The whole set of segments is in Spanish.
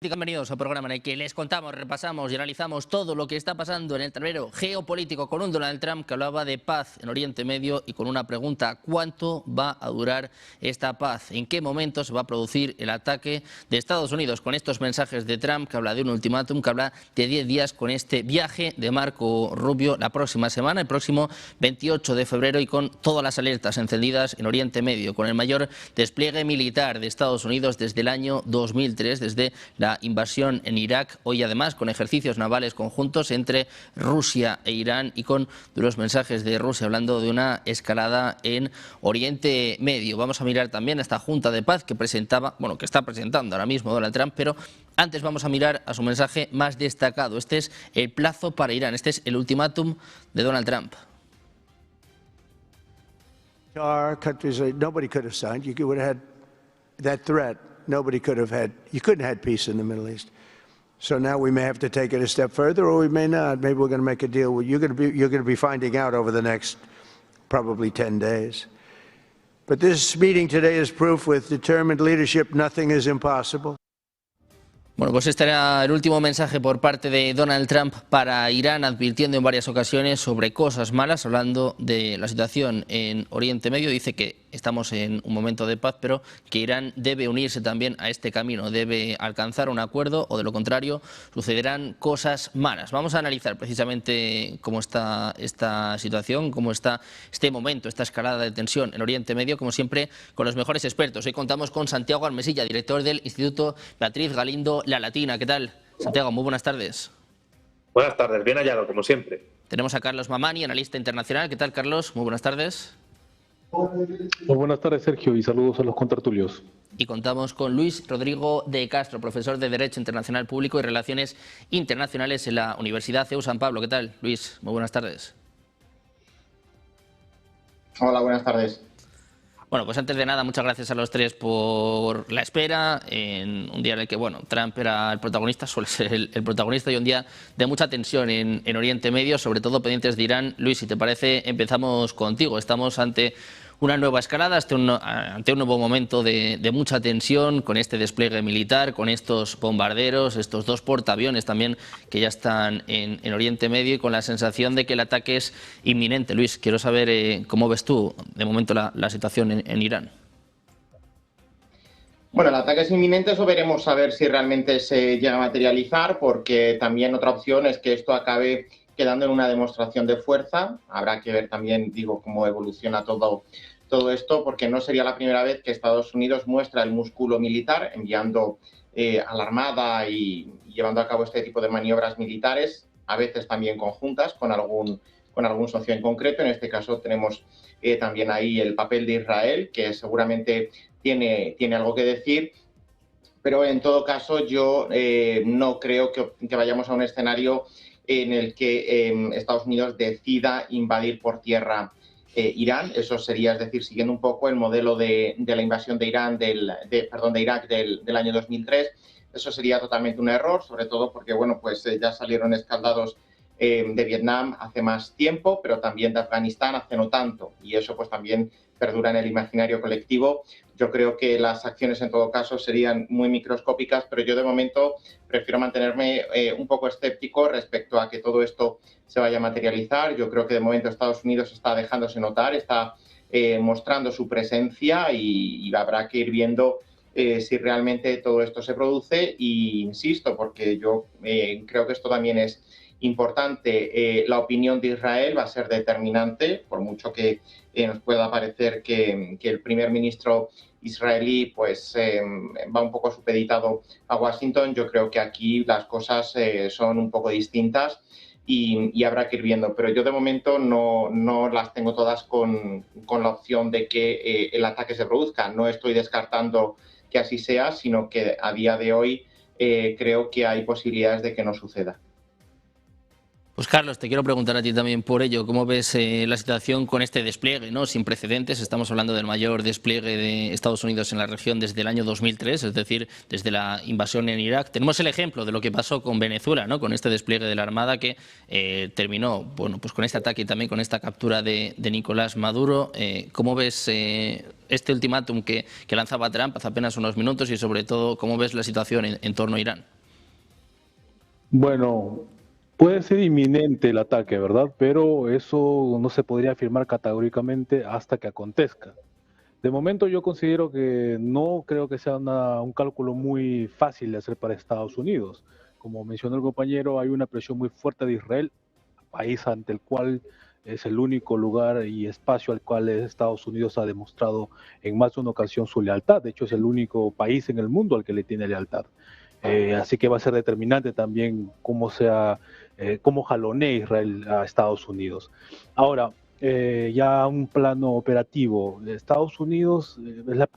Bienvenidos al programa en el que les contamos, repasamos y analizamos todo lo que está pasando en el tablero geopolítico con un Donald Trump que hablaba de paz en Oriente Medio y con una pregunta: ¿cuánto va a durar esta paz? ¿En qué momento se va a producir el ataque de Estados Unidos? Con estos mensajes de Trump, que habla de un ultimátum, que habla de 10 días, con este viaje de Marco Rubio la próxima semana, el próximo 28 de febrero, y con todas las alertas encendidas en Oriente Medio, con el mayor despliegue militar de Estados Unidos desde el año 2003, desde la invasión en Irak, hoy además con ejercicios navales conjuntos entre Rusia e Irán, y con duros mensajes de Rusia hablando de una escalada en Oriente Medio. Vamos a mirar también a esta Junta de Paz que está presentando ahora mismo Donald Trump, pero antes vamos a mirar a su mensaje más destacado. Este es el plazo para Irán, este es el ultimátum de Donald Trump. Our countries, nobody could have signed. You would have had that threat. Nobody could have had. You couldn't have had peace in the Middle East. So now we may have to take it a step further, or we may not. Maybe we're going to make a deal. You're going to be finding out over the next probably 10 days. But this meeting today is proof. With determined leadership, nothing is impossible. Bueno, pues este era el último mensaje por parte de Donald Trump para Irán, advirtiendo en varias ocasiones sobre cosas malas, hablando de la situación en Oriente Medio. Dice que estamos en un momento de paz, pero que Irán debe unirse también a este camino, debe alcanzar un acuerdo, o de lo contrario sucederán cosas malas. Vamos a analizar precisamente cómo está esta situación, cómo está este momento, esta escalada de tensión en Oriente Medio, como siempre, con los mejores expertos. Hoy contamos con Santiago Armesilla, director del Instituto Beatriz Galindo La Latina. ¿Qué tal, Santiago? Muy buenas tardes. Buenas tardes, bien hallado, como siempre. Tenemos a Carlos Mamani, analista internacional. ¿Qué tal, Carlos? Muy buenas tardes. Muy buenas tardes, Sergio, y saludos a los contertulios. Y contamos con Luis Rodrigo de Castro, profesor de Derecho Internacional Público y Relaciones Internacionales en la Universidad CEU San Pablo. ¿Qué tal, Luis? Muy buenas tardes. Hola, buenas tardes. Bueno, pues antes de nada, muchas gracias a los tres por la espera en un día en el que, bueno, Trump era el protagonista, suele ser el protagonista, y un día de mucha tensión en Oriente Medio, sobre todo pendientes de Irán. Luis, si te parece, empezamos contigo. Estamos ante una nueva escalada, ante un nuevo momento de mucha tensión, con este despliegue militar, con estos bombarderos, estos dos portaaviones también que ya están en Oriente Medio, y con la sensación de que el ataque es inminente. Luis, quiero saber cómo ves tú de momento la situación en Irán. Bueno, el ataque es inminente, eso veremos a ver si realmente se llega a materializar, porque también otra opción es que esto acabe quedando en una demostración de fuerza. Habrá que ver también, digo, cómo evoluciona todo esto, porque no sería la primera vez que Estados Unidos muestra el músculo militar, enviando a la Armada y llevando a cabo este tipo de maniobras militares, a veces también conjuntas con algún socio en concreto. En este caso tenemos también ahí el papel de Israel, que seguramente tiene algo que decir, pero en todo caso yo no creo que vayamos a un escenario en el que Estados Unidos decida invadir por tierra Irán. Eso sería, es decir, siguiendo un poco el modelo de la invasión de Irak del año 2003. Eso sería totalmente un error, sobre todo porque, bueno, pues ya salieron escaldados de Vietnam hace más tiempo, pero también de Afganistán hace no tanto, y eso pues también perdura en el imaginario colectivo. Yo creo que las acciones en todo caso serían muy microscópicas, pero yo de momento prefiero mantenerme un poco escéptico respecto a que todo esto se vaya a materializar. Yo creo que de momento Estados Unidos está dejándose notar, está mostrando su presencia, y habrá que ir viendo si realmente todo esto se produce. Y insisto, porque yo creo que esto también es importante, la opinión de Israel va a ser determinante, por mucho que nos pueda parecer que el primer ministro israelí pues va un poco supeditado a Washington. Yo creo que aquí las cosas son un poco distintas, y habrá que ir viendo, pero yo de momento no las tengo todas con la opción de que el ataque se produzca. No estoy descartando que así sea, sino que a día de hoy creo que hay posibilidades de que no suceda. Pues Carlos, te quiero preguntar a ti también por ello. ¿Cómo ves la situación con este despliegue, ¿no?, sin precedentes? Estamos hablando del mayor despliegue de Estados Unidos en la región desde el año 2003, es decir, desde la invasión en Irak. Tenemos el ejemplo de lo que pasó con Venezuela, ¿no?, con este despliegue de la Armada que terminó, bueno, pues con este ataque y también con esta captura de Nicolás Maduro. ¿Cómo ves este ultimátum que lanzaba Trump hace apenas unos minutos, y sobre todo cómo ves la situación en torno a Irán? Bueno, puede ser inminente el ataque, ¿verdad? Pero eso no se podría afirmar categóricamente hasta que acontezca. De momento yo considero que no creo que sea un cálculo muy fácil de hacer para Estados Unidos. Como mencionó el compañero, hay una presión muy fuerte de Israel, país ante el cual es el único lugar y espacio al cual Estados Unidos ha demostrado en más de una ocasión su lealtad. De hecho, es el único país en el mundo al que le tiene lealtad. Así que va a ser determinante también cómo jalonee Israel a Estados Unidos. Ahora, ya un plano operativo. Estados Unidos,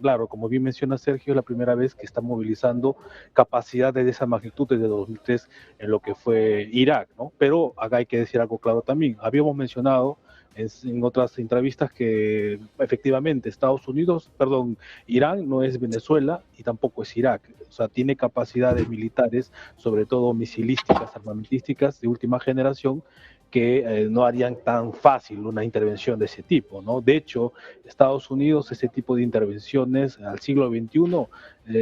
claro, como bien menciona Sergio, es la primera vez que está movilizando capacidades de esa magnitud desde 2003 en lo que fue Irak, ¿no? Pero acá hay que decir algo claro también. Habíamos mencionado en otras entrevistas que efectivamente Irán no es Venezuela y tampoco es Irak. O sea, tiene capacidades militares, sobre todo misilísticas, armamentísticas de última generación, que no harían tan fácil una intervención de ese tipo, ¿no? De hecho, Estados Unidos, ese tipo de intervenciones al siglo XXI,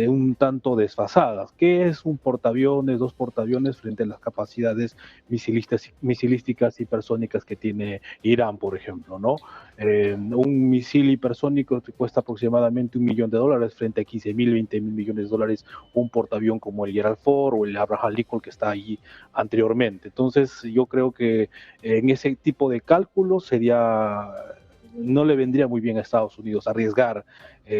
un tanto desfasadas. ¿Qué es un portaaviones, dos portaaviones frente a las capacidades misilísticas hipersónicas que tiene Irán, por ejemplo, ¿no? Un misil hipersónico te cuesta aproximadamente $1 millón frente a 15.000, 20.000 millones de dólares un portaavión como el Gerald Ford o el Abraham Lincoln que está allí anteriormente. Entonces, yo creo que en ese tipo de cálculos no le vendría muy bien a Estados Unidos arriesgar,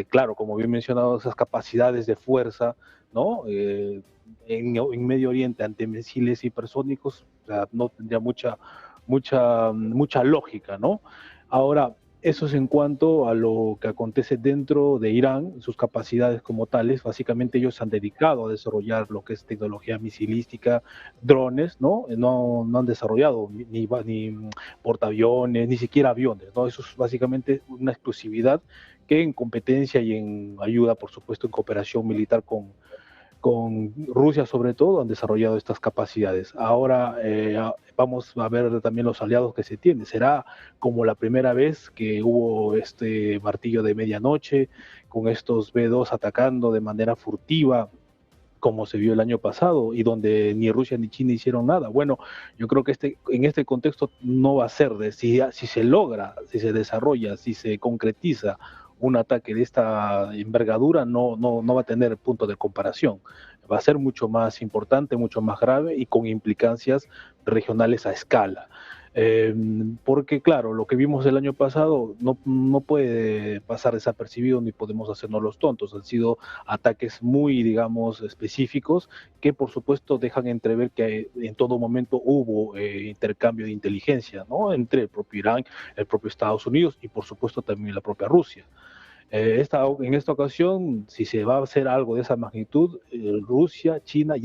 claro, como bien mencionado, esas capacidades de fuerza, ¿no? En Medio Oriente ante misiles hipersónicos, o sea, no tendría mucha lógica, ¿no? Ahora, eso es en cuanto a lo que acontece dentro de Irán, sus capacidades como tales. Básicamente ellos se han dedicado a desarrollar lo que es tecnología misilística, drones, ¿no? No han desarrollado ni portaaviones, ni siquiera aviones, ¿no? Eso es básicamente una exclusividad que en competencia y en ayuda, por supuesto, en cooperación militar con Rusia sobre todo, han desarrollado estas capacidades. Ahora vamos a ver también los aliados que se tienen. Será como la primera vez que hubo este martillo de medianoche, con estos B-2 atacando de manera furtiva, como se vio el año pasado, y donde ni Rusia ni China hicieron nada. Bueno, yo creo que en este contexto no va a ser si se logra, si se desarrolla, si se concretiza un ataque de esta envergadura, no va a tener punto de comparación. Va a ser mucho más importante, mucho más grave y con implicancias regionales a escala. Porque claro, lo que vimos el año pasado no puede pasar desapercibido ni podemos hacernos los tontos. Han sido ataques muy, digamos, específicos que por supuesto dejan entrever que en todo momento hubo intercambio de inteligencia, ¿no? Entre el propio Irán, el propio Estados Unidos y por supuesto también la propia Rusia. En esta ocasión, si se va a hacer algo de esa magnitud, Rusia, China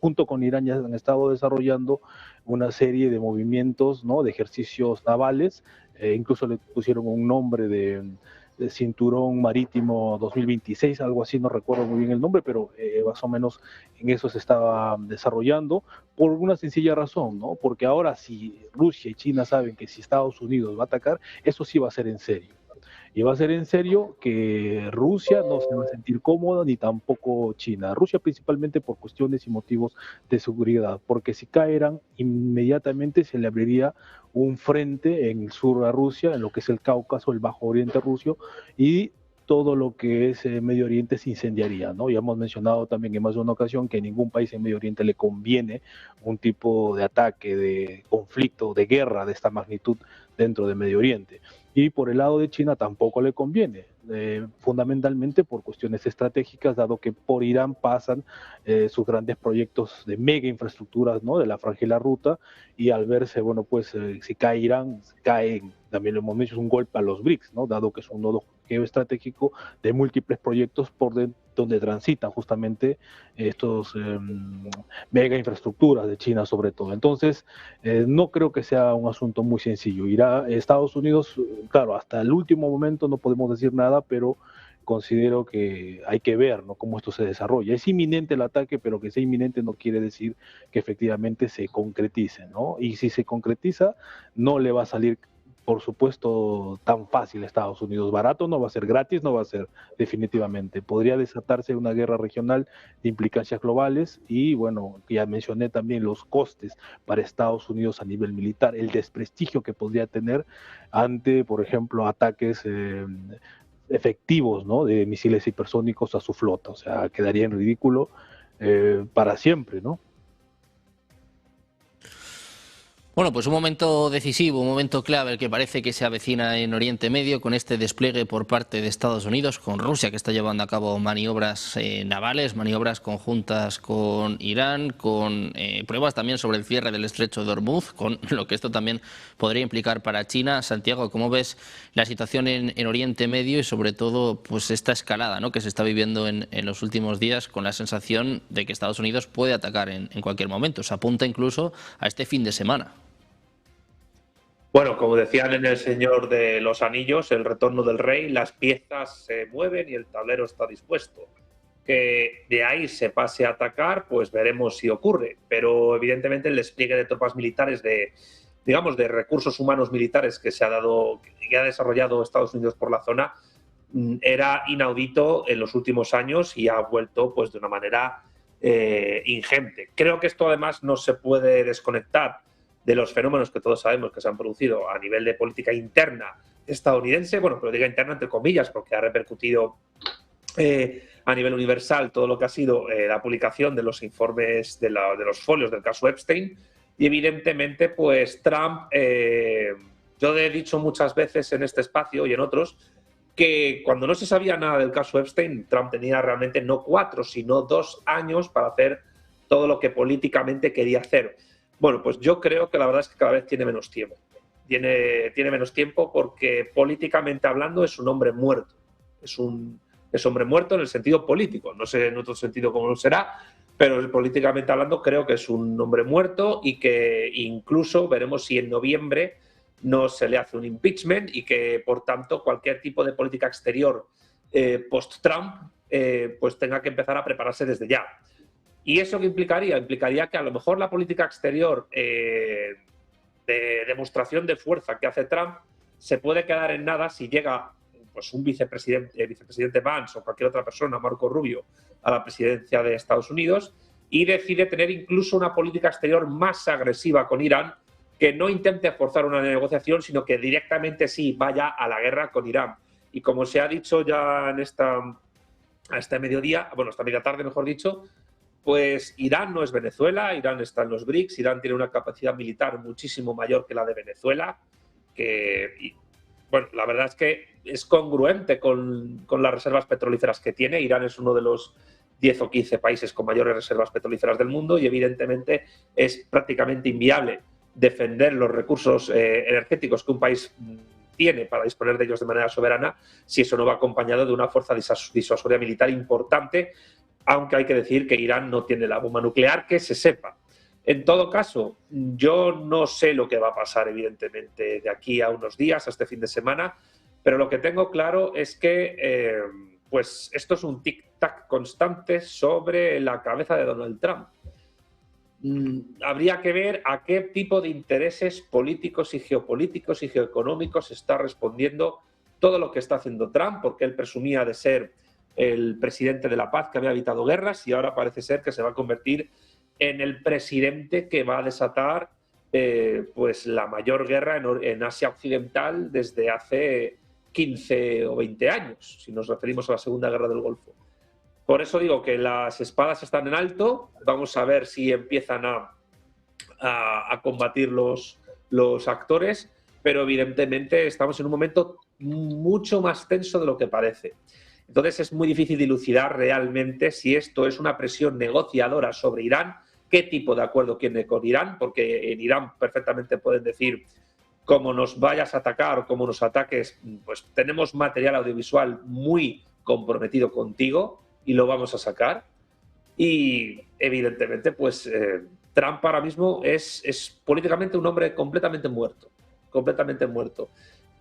junto con Irán ya han estado desarrollando una serie de movimientos, ¿no? De ejercicios navales, incluso le pusieron un nombre de Cinturón Marítimo 2026, algo así, no recuerdo muy bien el nombre, pero más o menos en eso se estaba desarrollando por una sencilla razón, ¿no? Porque ahora si Rusia y China saben que si Estados Unidos va a atacar, eso sí va a ser en serio. Y va a ser en serio que Rusia no se va a sentir cómoda, ni tampoco China. Rusia principalmente por cuestiones y motivos de seguridad, porque si caeran, inmediatamente se le abriría un frente en el sur a Rusia, en lo que es el Cáucaso, el Bajo Oriente ruso, y todo lo que es Medio Oriente se incendiaría, ¿no? Ya hemos mencionado también en más de una ocasión que a ningún país en Medio Oriente le conviene un tipo de ataque, de conflicto, de guerra de esta magnitud dentro de Medio Oriente. Y por el lado de China tampoco le conviene, fundamentalmente por cuestiones estratégicas, dado que por Irán pasan sus grandes proyectos de mega infraestructuras, ¿no? De la Franja y la Ruta, y al verse, bueno, pues si cae Irán, también lo hemos dicho, es un golpe a los BRICS, ¿no? Dado que es un nodo geoestratégico de múltiples proyectos donde transitan justamente estos mega infraestructuras de China sobre todo. Entonces, no creo que sea un asunto muy sencillo. Estados Unidos, claro, hasta el último momento no podemos decir nada, pero considero que hay que ver, ¿no? Cómo esto se desarrolla. Es inminente el ataque, pero que sea inminente no quiere decir que efectivamente se concretice, ¿no? Y si se concretiza, no le va a salir por supuesto, tan fácil Estados Unidos. Barato no va a ser, gratis no va a ser, definitivamente. Podría desatarse una guerra regional de implicancias globales y, bueno, ya mencioné también los costes para Estados Unidos a nivel militar, el desprestigio que podría tener ante, por ejemplo, ataques efectivos, ¿no?, de misiles hipersónicos a su flota. O sea, quedaría en ridículo para siempre, ¿no? Bueno, pues un momento decisivo, un momento clave el que parece que se avecina en Oriente Medio con este despliegue por parte de Estados Unidos, con Rusia, que está llevando a cabo maniobras navales, maniobras conjuntas con Irán, con pruebas también sobre el cierre del estrecho de Hormuz, con lo que esto también podría implicar para China. Santiago, ¿cómo ves la situación en Oriente Medio y sobre todo pues esta escalada, ¿no?, que se está viviendo en los últimos días, con la sensación de que Estados Unidos puede atacar en cualquier momento? Se apunta incluso a este fin de semana. Bueno, como decían en El Señor de los Anillos, el retorno del rey, las piezas se mueven y el tablero está dispuesto. Que de ahí se pase a atacar, pues veremos si ocurre. Pero evidentemente el despliegue de tropas militares, de recursos humanos militares que ha desarrollado Estados Unidos por la zona, era inaudito en los últimos años y ha vuelto pues de una manera ingente. Creo que esto además no se puede desconectar de los fenómenos que todos sabemos que se han producido a nivel de política interna estadounidense, bueno, pero digo interna entre comillas, porque ha repercutido a nivel universal todo lo que ha sido la publicación de los informes, de los folios del caso Epstein, y evidentemente, pues Trump, yo he dicho muchas veces en este espacio y en otros, que cuando no se sabía nada del caso Epstein, Trump tenía realmente no 4, sino 2 años para hacer todo lo que políticamente quería hacer. Bueno, pues yo creo que la verdad es que cada vez tiene menos tiempo. Tiene menos tiempo porque políticamente hablando es un hombre muerto. Es hombre muerto en el sentido político. No sé en otro sentido cómo lo será, pero políticamente hablando creo que es un hombre muerto y que incluso veremos si en noviembre no se le hace un impeachment y que, por tanto, cualquier tipo de política exterior post-Trump pues tenga que empezar a prepararse desde ya. ¿Y eso qué implicaría? Implicaría que a lo mejor la política exterior de demostración de fuerza que hace Trump se puede quedar en nada si llega pues un vicepresidente Vance o cualquier otra persona, Marco Rubio, a la presidencia de Estados Unidos y decide tener incluso una política exterior más agresiva con Irán, que no intente forzar una negociación, sino que directamente sí vaya a la guerra con Irán. Y como se ha dicho ya en esta media tarde, mejor dicho, pues Irán no es Venezuela, Irán está en los BRICS, Irán tiene una capacidad militar muchísimo mayor que la de Venezuela, bueno, la verdad es que es congruente con las reservas petrolíferas que tiene. Irán es uno de los 10 o 15 países con mayores reservas petrolíferas del mundo y evidentemente es prácticamente inviable defender los recursos energéticos que un país tiene para disponer de ellos de manera soberana si eso no va acompañado de una fuerza disuasoria militar importante, aunque hay que decir que Irán no tiene la bomba nuclear, que se sepa. En todo caso, yo no sé lo que va a pasar, evidentemente, de aquí a unos días, a este fin de semana, pero lo que tengo claro es que pues esto es un tic-tac constante sobre la cabeza de Donald Trump. Habría que ver a qué tipo de intereses políticos y geopolíticos y geoeconómicos está respondiendo todo lo que está haciendo Trump, porque él presumía de ser el presidente de la paz que había evitado guerras y ahora parece ser que se va a convertir en el presidente que va a desatar pues la mayor guerra en Asia Occidental desde hace 15 o 20 años, si nos referimos a la Segunda Guerra del Golfo. Por eso digo que las espadas están en alto, vamos a ver si empiezan a combatir los actores, pero evidentemente estamos en un momento mucho más tenso de lo que parece. Entonces es muy difícil dilucidar realmente si esto es una presión negociadora sobre Irán, qué tipo de acuerdo quiere con Irán, porque en Irán perfectamente pueden decir, como nos vayas a atacar o como nos ataques, pues tenemos material audiovisual muy comprometido contigo y lo vamos a sacar. Y evidentemente pues Trump ahora mismo es políticamente un hombre completamente muerto,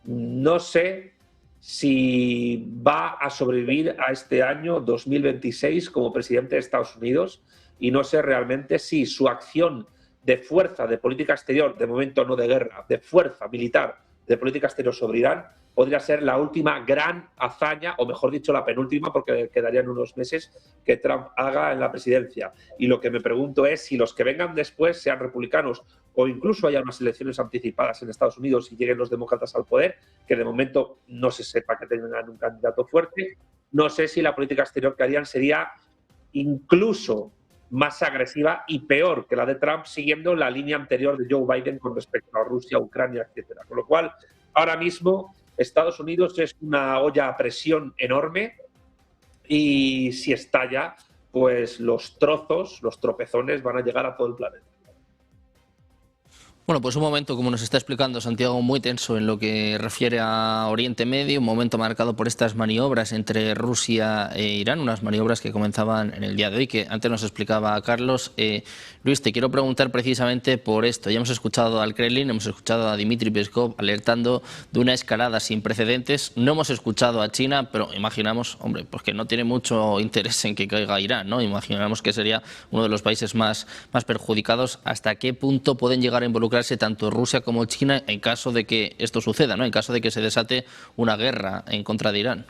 No sé si va a sobrevivir a este año 2026 como presidente de Estados Unidos y no sé realmente si su acción de fuerza, de política exterior, de momento no de guerra, de fuerza militar de política exterior sobre Irán podría ser la última gran hazaña, o mejor dicho, la penúltima, porque quedarían unos meses, que Trump haga en la presidencia. Y lo que me pregunto es si los que vengan después, sean republicanos o incluso haya unas elecciones anticipadas en Estados Unidos y lleguen los demócratas al poder, que de momento no se sepa que tengan un candidato fuerte, no sé si la política exterior que harían sería incluso más agresiva y peor que la de Trump, siguiendo la línea anterior de Joe Biden con respecto a Rusia, Ucrania, etcétera. Con lo cual, ahora mismo Estados Unidos es una olla a presión enorme y si estalla, pues los trozos, los tropezones van a llegar a todo el planeta. Bueno, pues un momento, como nos está explicando Santiago, muy tenso en lo que refiere a Oriente Medio, un momento marcado por estas maniobras entre Rusia e Irán, unas maniobras que comenzaban en el día de hoy, que antes nos explicaba Carlos. Luis, te quiero preguntar precisamente por esto. Ya hemos escuchado al Kremlin, hemos escuchado a Dmitry Peskov alertando de una escalada sin precedentes. No hemos escuchado a China, pero imaginamos, hombre, pues que no tiene mucho interés en que caiga Irán, ¿no? Imaginamos que sería uno de los países más perjudicados. ¿Hasta qué punto pueden llegar a involucrarse tanto Rusia como China en caso de que esto suceda, ¿no? En caso de que se desate una guerra en contra de Irán?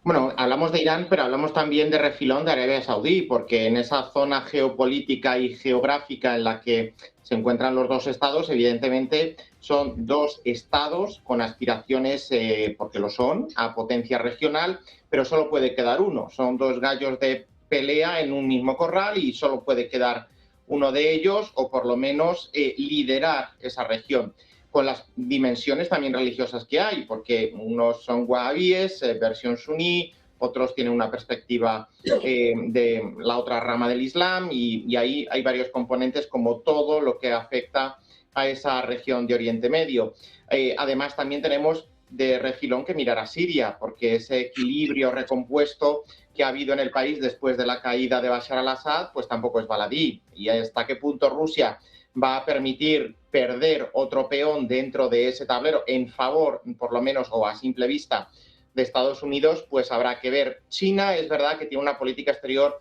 Bueno, hablamos de Irán, pero hablamos también de refilón de Arabia Saudí, porque en esa zona geopolítica y geográfica en la que se encuentran los dos estados, evidentemente son dos estados con aspiraciones, porque lo son, a potencia regional, pero solo puede quedar uno. Son dos gallos de pelea en un mismo corral y solo puede quedar uno de ellos, o por lo menos liderar esa región, con las dimensiones también religiosas que hay, porque unos son wahabíes, versión suní, otros tienen una perspectiva de la otra rama del Islam, y ahí hay varios componentes, como todo lo que afecta a esa región de Oriente Medio. Además, también tenemos de refilón que mirar a Siria, porque ese equilibrio recompuesto que ha habido en el país después de la caída de Bashar al-Assad, pues tampoco es baladí. Y hasta qué punto Rusia va a permitir perder otro peón dentro de ese tablero en favor, por lo menos, o a simple vista, de Estados Unidos, pues habrá que ver. China es verdad que tiene una política exterior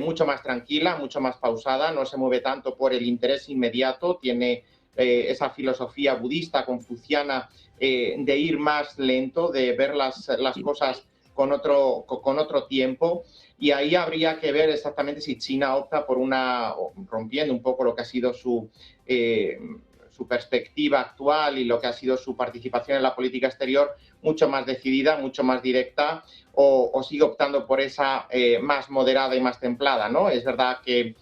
mucho más tranquila, mucho más pausada, no se mueve tanto por el interés inmediato, tiene esa filosofía budista, confuciana, de ir más lento, de ver las cosas con otro tiempo, y ahí habría que ver exactamente si China opta por rompiendo un poco lo que ha sido su perspectiva actual y lo que ha sido su participación en la política exterior, mucho más decidida, mucho más directa, o sigue optando por esa más moderada y más templada, ¿no? Es verdad que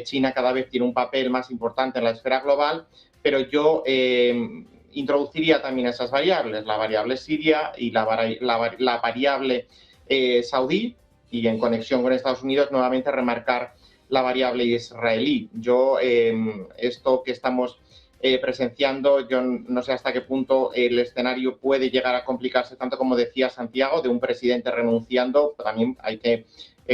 China cada vez tiene un papel más importante en la esfera global, pero yo introduciría también esas variables, la variable siria y la variable saudí, y en conexión con Estados Unidos nuevamente remarcar la variable israelí. Yo, esto que estamos presenciando, yo no sé hasta qué punto el escenario puede llegar a complicarse tanto, como decía Santiago, de un presidente renunciando. También hay que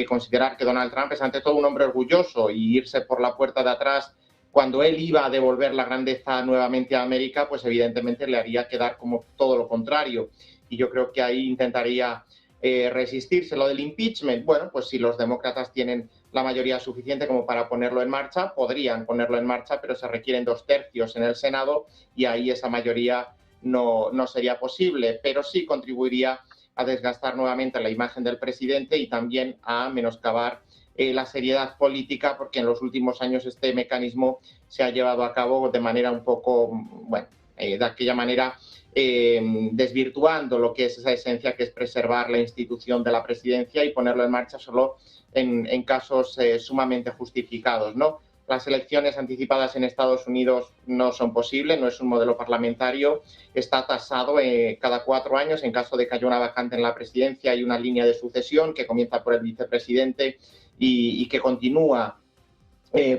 considerar que Donald Trump es ante todo un hombre orgulloso, y irse por la puerta de atrás cuando él iba a devolver la grandeza nuevamente a América, pues evidentemente le haría quedar como todo lo contrario. Y yo creo que ahí intentaría resistirse. Lo del impeachment, bueno, pues si los demócratas tienen la mayoría suficiente como para ponerlo en marcha, podrían ponerlo en marcha, pero se requieren 2/3 en el Senado, y ahí esa mayoría no sería posible, pero sí contribuiría a desgastar nuevamente la imagen del presidente y también a menoscabar la seriedad política, porque en los últimos años este mecanismo se ha llevado a cabo de manera un poco, bueno, de aquella manera desvirtuando lo que es esa esencia, que es preservar la institución de la presidencia y ponerlo en marcha solo en casos sumamente justificados, ¿no? Las elecciones anticipadas en Estados Unidos no son posibles, no es un modelo parlamentario, está tasado cada 4 años en caso de que haya una vacante en la presidencia. Hay una línea de sucesión que comienza por el vicepresidente y que continúa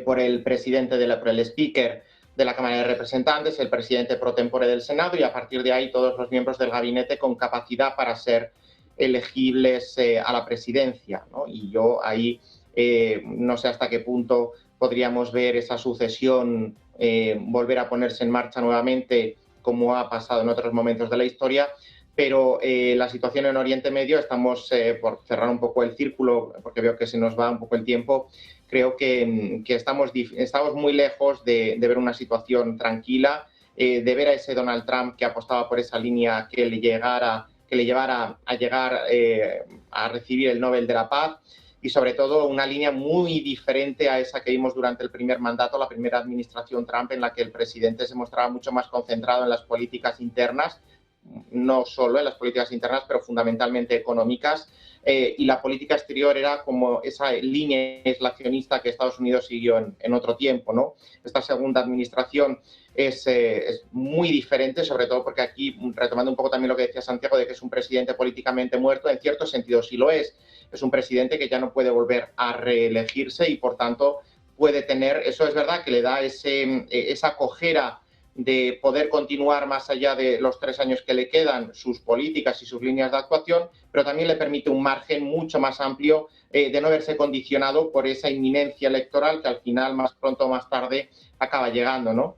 por el presidente, por el speaker de la Cámara de Representantes, el presidente pro tempore del Senado, y a partir de ahí todos los miembros del gabinete con capacidad para ser elegibles a la presidencia, ¿no? Y yo ahí no sé hasta qué punto podríamos ver esa sucesión volver a ponerse en marcha nuevamente, como ha pasado en otros momentos de la historia. Pero la situación en Oriente Medio, estamos, por cerrar un poco el círculo, porque veo que se nos va un poco el tiempo, creo que estamos muy lejos de ver una situación tranquila. de ver a ese Donald Trump que apostaba por esa línea que le llevara a llegar a recibir el Nobel de la Paz, y sobre todo una línea muy diferente a esa que vimos durante el primer mandato, la primera administración Trump, en la que el presidente se mostraba mucho más concentrado en las políticas internas, no solo en las políticas internas, pero fundamentalmente económicas, y la política exterior era como esa línea aislacionista que Estados Unidos siguió en otro tiempo, ¿no? Esta segunda administración es muy diferente, sobre todo porque aquí, retomando un poco también lo que decía Santiago, de que es un presidente políticamente muerto, en cierto sentido sí lo es. Es un presidente que ya no puede volver a reelegirse y, por tanto, puede tener, eso es verdad que le da esa cojera de poder continuar más allá de los 3 años que le quedan sus políticas y sus líneas de actuación, pero también le permite un margen mucho más amplio de no verse condicionado por esa inminencia electoral que al final, más pronto o más tarde, acaba llegando, ¿no?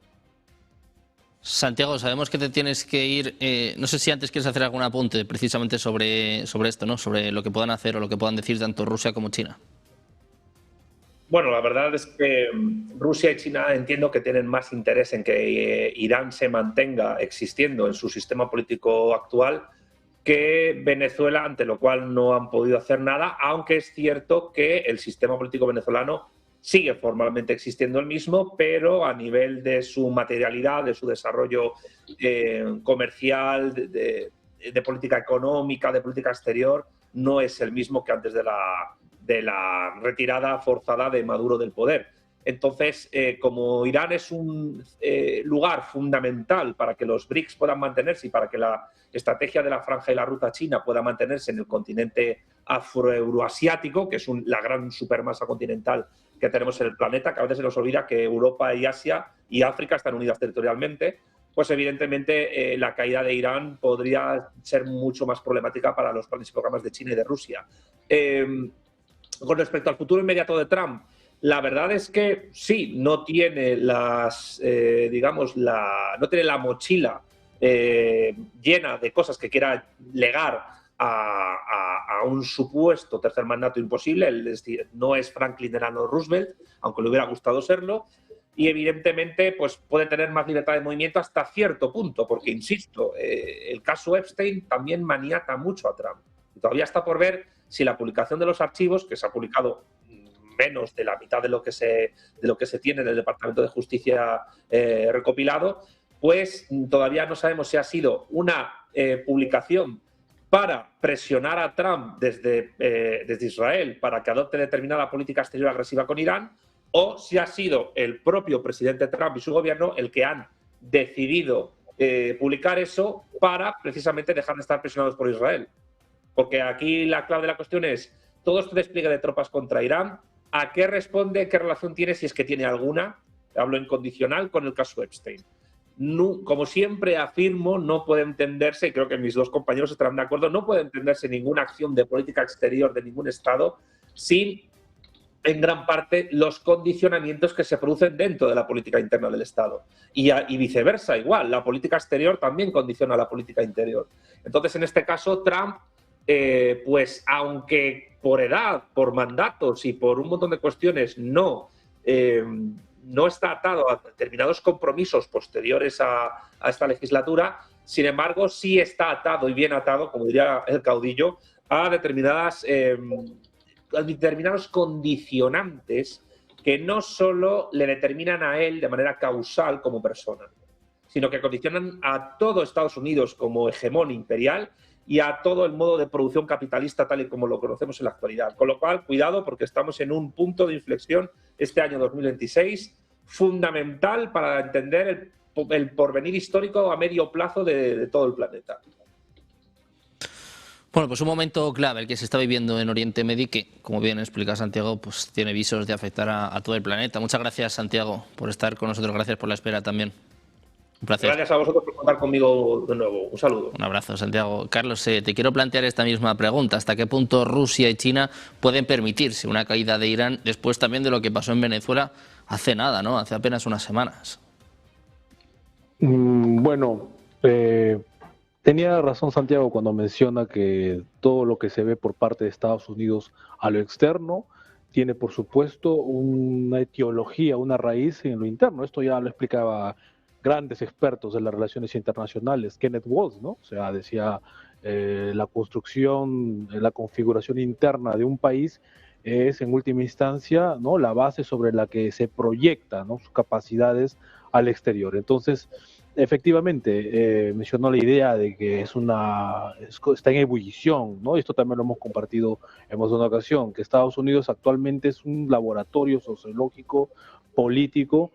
Santiago, sabemos que te tienes que ir. No sé si antes quieres hacer algún apunte precisamente sobre esto, ¿no? Sobre lo que puedan hacer o lo que puedan decir tanto Rusia como China. Bueno, la verdad es que Rusia y China entiendo que tienen más interés en que Irán se mantenga existiendo en su sistema político actual que Venezuela, ante lo cual no han podido hacer nada, aunque es cierto que el sistema político venezolano sigue formalmente existiendo el mismo, pero a nivel de su materialidad, de su desarrollo comercial, de política económica, de política exterior, no es el mismo que antes de la retirada forzada de Maduro del poder. Entonces, como Irán es un lugar fundamental para que los BRICS puedan mantenerse y para que la estrategia de la Franja y la Ruta China pueda mantenerse en el continente afroeuroasiático, que es la gran supermasa continental que tenemos en el planeta, que a veces se nos olvida que Europa y Asia y África están unidas territorialmente, pues evidentemente la caída de Irán podría ser mucho más problemática para los planes y programas de China y de Rusia. Con respecto al futuro inmediato de Trump, la verdad es que sí, no tiene no tiene la mochila llena de cosas que quiera legar a un supuesto tercer mandato imposible. No es Franklin Delano Roosevelt, aunque le hubiera gustado serlo, y evidentemente pues puede tener más libertad de movimiento hasta cierto punto, porque, insisto, el caso Epstein también maniata mucho a Trump. Y todavía está por ver si la publicación de los archivos, que se ha publicado menos de la mitad de lo que se tiene en el Departamento de Justicia recopilado, pues todavía no sabemos si ha sido una publicación para presionar a Trump desde Israel para que adopte determinada política exterior agresiva con Irán, o si ha sido el propio presidente Trump y su gobierno el que han decidido publicar eso para precisamente dejar de estar presionados por Israel. Porque aquí la clave de la cuestión es todo este despliegue de tropas contra Irán, ¿a qué responde, qué relación tiene, si es que tiene alguna, hablo incondicional, con el caso Epstein? No, como siempre afirmo, no puede entenderse, y creo que mis dos compañeros estarán de acuerdo, no puede entenderse ninguna acción de política exterior de ningún Estado sin, en gran parte, los condicionamientos que se producen dentro de la política interna del Estado. Y viceversa, igual, la política exterior también condiciona la política interior. Entonces, en este caso, Trump, pues aunque por edad, por mandatos y por un montón de cuestiones no está atado a determinados compromisos posteriores a esta legislatura, sin embargo, sí está atado y bien atado, como diría el caudillo, a determinados condicionantes que no solo le determinan a él de manera causal como persona, sino que condicionan a todo Estados Unidos como hegemón imperial y a todo el modo de producción capitalista tal y como lo conocemos en la actualidad. Con lo cual, cuidado, porque estamos en un punto de inflexión este año 2026 fundamental para entender el porvenir histórico a medio plazo de todo el planeta. Bueno, pues un momento clave el que se está viviendo en Oriente Medio, que, como bien explica Santiago, pues tiene visos de afectar a todo el planeta. Muchas gracias, Santiago, por estar con nosotros. Gracias por la espera también. Un placer. Gracias a vosotros por contar conmigo de nuevo. Un saludo. Un abrazo, Santiago. Carlos, te quiero plantear esta misma pregunta. ¿Hasta qué punto Rusia y China pueden permitirse una caída de Irán después también de lo que pasó en Venezuela hace nada, ¿no? Hace apenas unas semanas. Bueno, tenía razón Santiago cuando menciona que todo lo que se ve por parte de Estados Unidos a lo externo tiene, por supuesto, una etiología, una raíz en lo interno. Esto ya lo explicaba grandes expertos de las relaciones internacionales, Kenneth Waltz, ¿no? O sea, decía, la construcción, la configuración interna de un país es en última instancia, ¿no?, la base sobre la que se proyecta, ¿no?, sus capacidades al exterior. Entonces, efectivamente, mencionó la idea de que está en ebullición, ¿no? Esto también lo hemos compartido en más de una ocasión, que Estados Unidos actualmente es un laboratorio sociológico, político,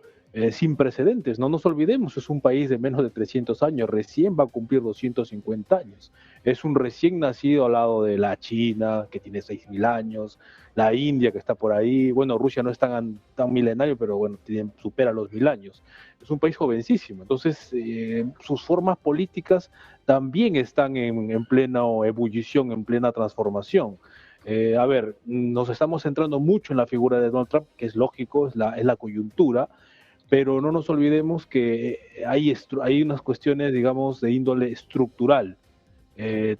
sin precedentes. No nos olvidemos, es un país de menos de 300 años, recién va a cumplir 250 años. Es un recién nacido al lado de la China, que tiene 6.000 años, la India, que está por ahí. Bueno, Rusia no es tan milenario, pero bueno, supera los 1.000 años. Es un país jovencísimo. Entonces, sus formas políticas también están en plena ebullición, en plena transformación. A ver, nos estamos centrando mucho en la figura de Donald Trump, que es lógico, es la coyuntura, pero no nos olvidemos que hay unas cuestiones, digamos, de índole estructural.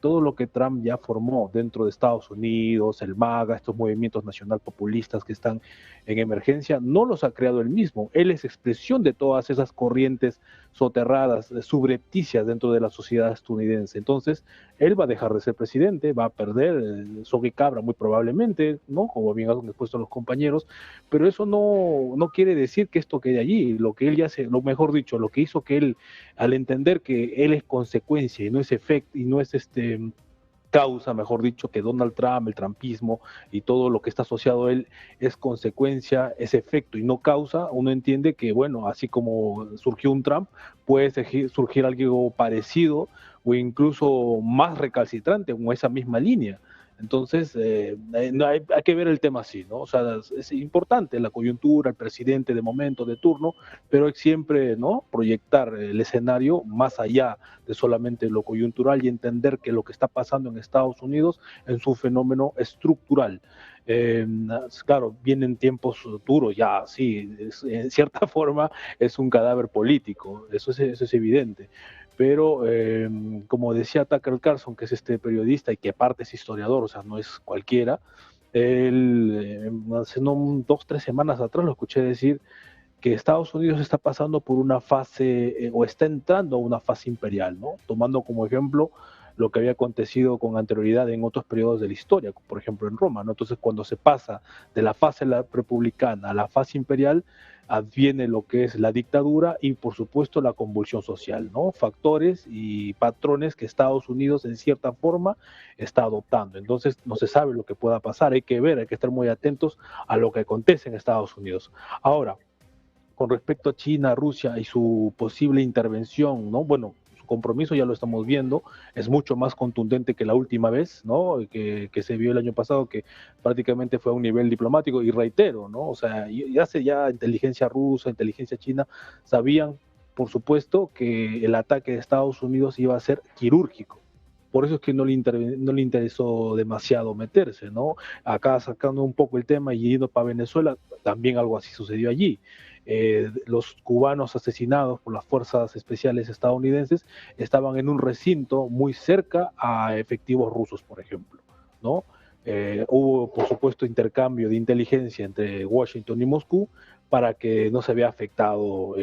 Todo lo que Trump ya formó dentro de Estados Unidos, el MAGA, estos movimientos nacional populistas que están en emergencia, no los ha creado él mismo. Él es expresión de todas esas corrientes soterradas, subrepticias dentro de la sociedad estadounidense. Entonces, él va a dejar de ser presidente, va a perder soga y cabra muy probablemente, ¿no?, como bien han expuesto los compañeros, pero eso no quiere decir que esto quede allí. Lo que él ya hace, lo mejor dicho, lo que hizo que él, al entender que él es consecuencia y no es efecto, y no es causa, mejor dicho, que Donald Trump, el trumpismo y todo lo que está asociado a él es consecuencia, es efecto y no causa, uno entiende que, bueno, así como surgió un Trump, puede surgir algo parecido o incluso más recalcitrante con esa misma línea. Entonces, hay que ver el tema así, ¿no? O sea, es importante la coyuntura, el presidente de momento, de turno, pero hay siempre, ¿no?, proyectar el escenario más allá de solamente lo coyuntural y entender que lo que está pasando en Estados Unidos es un fenómeno estructural. Claro, vienen tiempos duros, ya, sí, en cierta forma es un cadáver político, eso es evidente. Pero como decía Tucker Carlson, que es este periodista y que aparte es historiador, o sea, no es cualquiera, él hace 2-3 semanas atrás lo escuché decir que Estados Unidos está pasando por una fase, o está entrando a una fase imperial, ¿no? Tomando como ejemplo lo que había acontecido con anterioridad en otros periodos de la historia, por ejemplo en Roma, ¿no? Entonces, cuando se pasa de la fase republicana a la fase imperial, adviene lo que es la dictadura y, por supuesto, la convulsión social, ¿no? Factores y patrones que Estados Unidos, en cierta forma, está adoptando. Entonces, no se sabe lo que pueda pasar, hay que ver, hay que estar muy atentos a lo que acontece en Estados Unidos. Ahora, con respecto a China, Rusia y su posible intervención, ¿no? Bueno, su compromiso ya lo estamos viendo, es mucho más contundente que la última vez, ¿no?, que se vio el año pasado, que prácticamente fue a un nivel diplomático, y reitero, ¿no?, o sea, ya inteligencia rusa, inteligencia china, sabían, por supuesto, que el ataque de Estados Unidos iba a ser quirúrgico. Por eso es que no le interesó demasiado meterse, ¿no? Acá sacando un poco el tema y yendo para Venezuela, también algo así sucedió allí. Los cubanos asesinados por las fuerzas especiales estadounidenses estaban en un recinto muy cerca a efectivos rusos, por ejemplo, ¿no? Hubo, por supuesto, intercambio de inteligencia entre Washington y Moscú para que no se vea afectado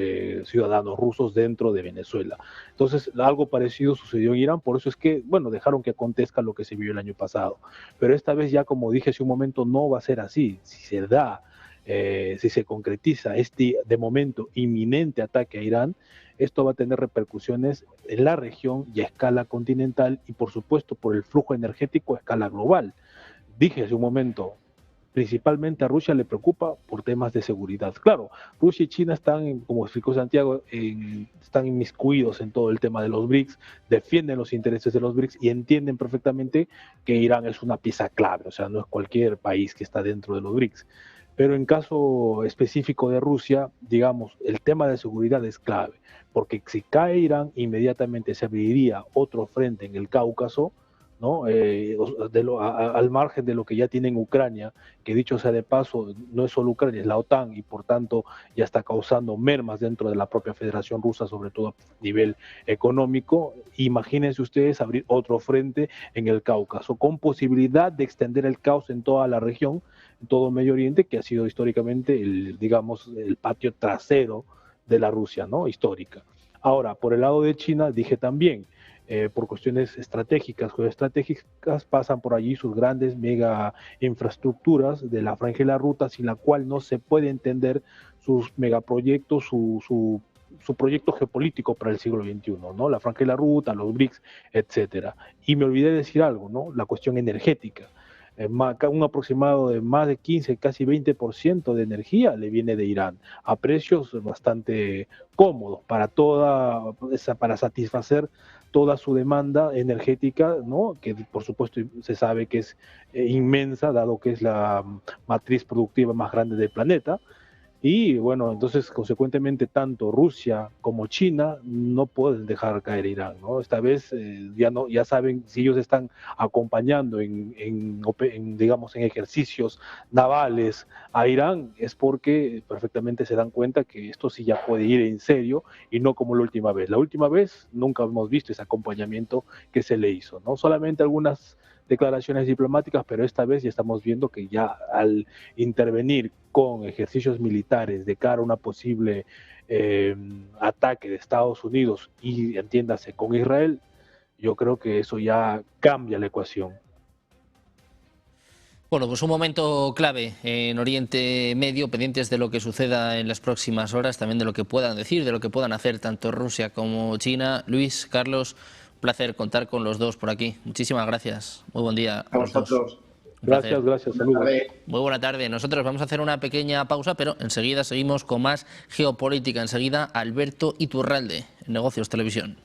ciudadanos rusos dentro de Venezuela. Entonces, algo parecido sucedió en Irán, por eso es que, bueno, dejaron que acontezca lo que se vio el año pasado. Pero esta vez ya, como dije hace un momento, no va a ser así. Si se da, si se concretiza este, de momento, inminente ataque a Irán, esto va a tener repercusiones en la región y a escala continental y, por supuesto, por el flujo energético a escala global. Dije hace un momento, principalmente a Rusia le preocupa por temas de seguridad. Claro, Rusia y China están, como explicó Santiago, están inmiscuidos en todo el tema de los BRICS, defienden los intereses de los BRICS y entienden perfectamente que Irán es una pieza clave, o sea, no es cualquier país que está dentro de los BRICS. Pero en caso específico de Rusia, digamos, el tema de seguridad es clave, porque si cae Irán, inmediatamente se abriría otro frente en el Cáucaso, ¿no? Al margen de lo que ya tiene en Ucrania, que dicho sea de paso, no es solo Ucrania, es la OTAN, y por tanto ya está causando mermas dentro de la propia Federación Rusa, sobre todo a nivel económico. Imagínense ustedes abrir otro frente en el Cáucaso, con posibilidad de extender el caos en toda la región, en todo Medio Oriente, que ha sido históricamente digamos, el patio trasero de la Rusia, ¿no?, histórica. Ahora, por el lado de China, dije también, por cuestiones estratégicas, geoestratégicas, pasan por allí sus grandes mega infraestructuras de la franja y la ruta, sin la cual no se puede entender sus megaproyectos, su proyecto geopolítico para el siglo XXI, ¿no? La franja y la ruta, los BRICS, etcétera. Y me olvidé de decir algo, ¿no? La cuestión energética. Un aproximado de más de 15, casi 20% de energía le viene de Irán, a precios bastante cómodos para satisfacer toda su demanda energética, ¿no? Que por supuesto se sabe que es inmensa, dado que es la matriz productiva más grande del planeta. Y bueno, entonces consecuentemente tanto Rusia como China no pueden dejar caer Irán, ¿no? Esta vez ya saben, si ellos están acompañando digamos, en ejercicios navales a Irán, es porque perfectamente se dan cuenta que esto sí ya puede ir en serio y no como la última vez. La última vez nunca hemos visto ese acompañamiento que se le hizo, ¿no? Solamente algunas declaraciones diplomáticas, pero esta vez ya estamos viendo que ya al intervenir con ejercicios militares de cara a una posible ataque de Estados Unidos y entiéndase con Israel, yo creo que eso ya cambia la ecuación. Bueno, pues un momento clave en Oriente Medio, pendientes de lo que suceda en las próximas horas, también de lo que puedan decir, de lo que puedan hacer tanto Rusia como China. Luis, Carlos, un placer contar con los dos por aquí. Muchísimas gracias. Muy buen día a los dos. Gracias, saludos. Muy buena tarde. Nosotros vamos a hacer una pequeña pausa, pero enseguida seguimos con más geopolítica. Enseguida, Alberto Iturralde, en Negocios Televisión.